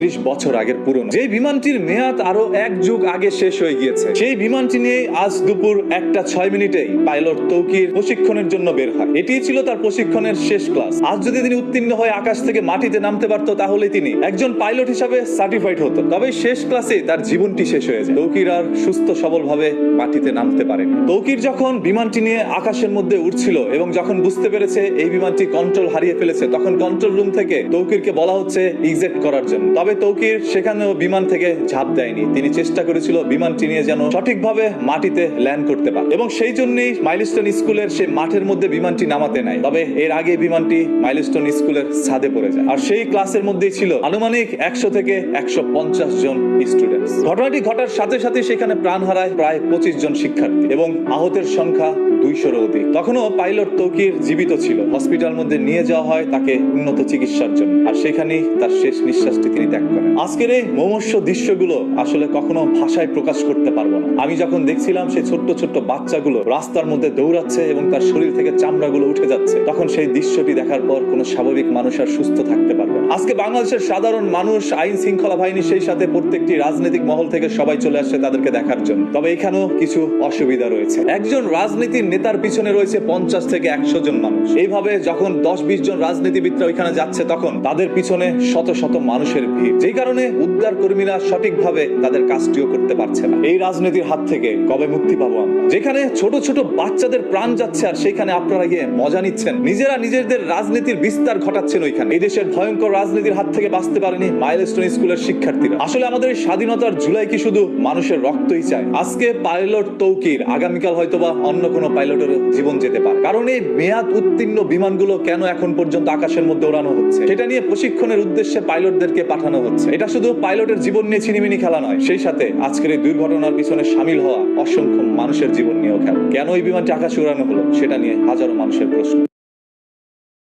30 বছর আগের পুরনো যে বিমানটির মেয়াদ আরো 1 যুগ আগে শেষ হয়ে গিয়েছে, সেই বিমানটি নিয়ে আজ দুপুর 1:06 পাইলট তৌকির প্রশিক্ষণের জন্য বের হয়। এটি ছিল তার প্রশিক্ষণের শেষ ক্লাস। আজ যদি তিনি উত্তীর্ণ হয়ে আকাশ থেকে মাটিতে নামতে পারত, তাহলে তিনি একজন পাইলট হিসাবে সার্টিফাইড হতো। তবে শেষ ক্লাসে তার জীবনটি শেষ হয়ে যায়। তৌকির আর সুস্থ সবল ভাবে মাটিতে নামতে পারেনি। তৌকির যখন বিমানটি নিয়ে আকাশের মধ্যে উঠছিল এবং যখন বুঝতে পেরেছে এই বিমানটি কন্ট্রোল হারিয়ে ফেলেছে, তখন কন্ট্রোল রুম থেকে তৌকিরকে বলা হচ্ছে ইজেক্ট করার জন্য। তবে তৌকির সেখানেও বিমান থেকে ঝাঁপ দেয়নি। তিনি চেষ্টা করেছিল বিমানটি নিয়ে যেন সঠিকভাবে মাটিতে ল্যান্ড করতে পারে, এবং সেই জন্যই মাইলস্টোন স্কুলের সেই মাঠের মধ্যে বিমানটি নামাতে নাই। তবে এর আগে বিমানটি মাইলস্টোন স্কুলের ছাদে পড়ে যায়। আর সেই ক্লাসের মধ্যেই ছিল আনুমানিক 100 থেকে 150 জন স্টুডেন্টস। ঘটনাটি ঘটার সাথে সাথে সেখানে প্রাণ হারায় প্রায় 25 জন শিক্ষার্থী এবং আহতের সংখ্যা 200-এরও অধিক। তখনও পাইলট তৌকির জীবিত ছিল। হসপিটাল মধ্যে নিয়ে যাওয়া হয় তাকে উন্নত চিকিৎসার জন্য, আর সেখানেই তার শেষ নিঃশ্বাসটি তিনি ত্যাগ করেন। আজকের এই মুমূর্ষ দৃশ্যগুলো আসলে কখনো ভাষায় প্রকাশ করতে পারবো না। আমি যখন দেখছিলাম সেই ছোট্ট ছোট্ট বাচ্চাগুলো রাস্তার মধ্যে দৌড়াচ্ছে এবং তার শরীর থেকে চামড়াগুলো উঠে যাচ্ছে, তখন সেই দৃশ্যটি দেখার পর কোনো স্বাভাবিক মানুষ আর সুস্থ থাকতে পারবে না। আজকে বাংলাদেশের সাধারণ মানুষ, আইন শৃঙ্খলা বাহিনী, সেই সাথে প্রত্যেকটি রাজনৈতিক মহল থেকে সবাই চলে আসছে তাদেরকে দেখার জন্য। তবে এখানেও কিছু অসুবিধা রয়েছে। একজন রাজনীতির নেতার পিছনে রয়েছে 50 থেকে 100 জন মানুষ। এইভাবে যখন 10-20 জন রাজনীতিবিদরা ওইখানে যাচ্ছে, তখন তাদের পিছনে শত শত মানুষের ভিড়, যেই কারণে উদ্ধার কর্মীরা সঠিকভাবে তাদের কাজটিও করতে পারছে না। এই রাজনীতির হাত থেকে কবে মুক্তি পাবো আমরা? যেখানে ছোট ছোট বাচ্চাদের প্রাণ যাচ্ছে, আর সেখানে আপনারা গিয়ে মজা নিচ্ছেন, নিজেরা নিজেদের রাজনীতির বিস্তার ঘটাচ্ছেন ওইখানে। এই দেশের ভয়ঙ্কর রাজনীতির হাত থেকে বাঁচতে পারেনি মাইলস্টোন স্কুলের শিক্ষার্থীরা। আসলে আমাদের এই স্বাধীনতার জুলাই কি শুধু মানুষের রক্তই চায়? আজকে পাইলট তৌকির, আগামীকাল হয়তোবা অন্য কোনো পাইলটের জীবন যেতে পারে। কারণ এই মেয়াদ উত্তীর্ণ বিমানগুলো কেন এখন পর্যন্ত আকাশের মধ্যে ওড়ানো হচ্ছে, সেটা নিয়ে প্রশিক্ষণের উদ্দেশ্যে পাইলটদেরকে পাঠানো হচ্ছে। এটা শুধু পাইলটের জীবন নিয়ে ছিনিমিনি খেলা নয়, সেই সাথে আজকের এই দুর্ঘটনার পিছনে সামিল হওয়া অসংখ্য মানুষের জীবন নিয়েও খেলা। কেন এই বিমানটি আকাশে উড়ানো হলো, সেটা নিয়ে হাজারো মানুষের প্রশ্ন।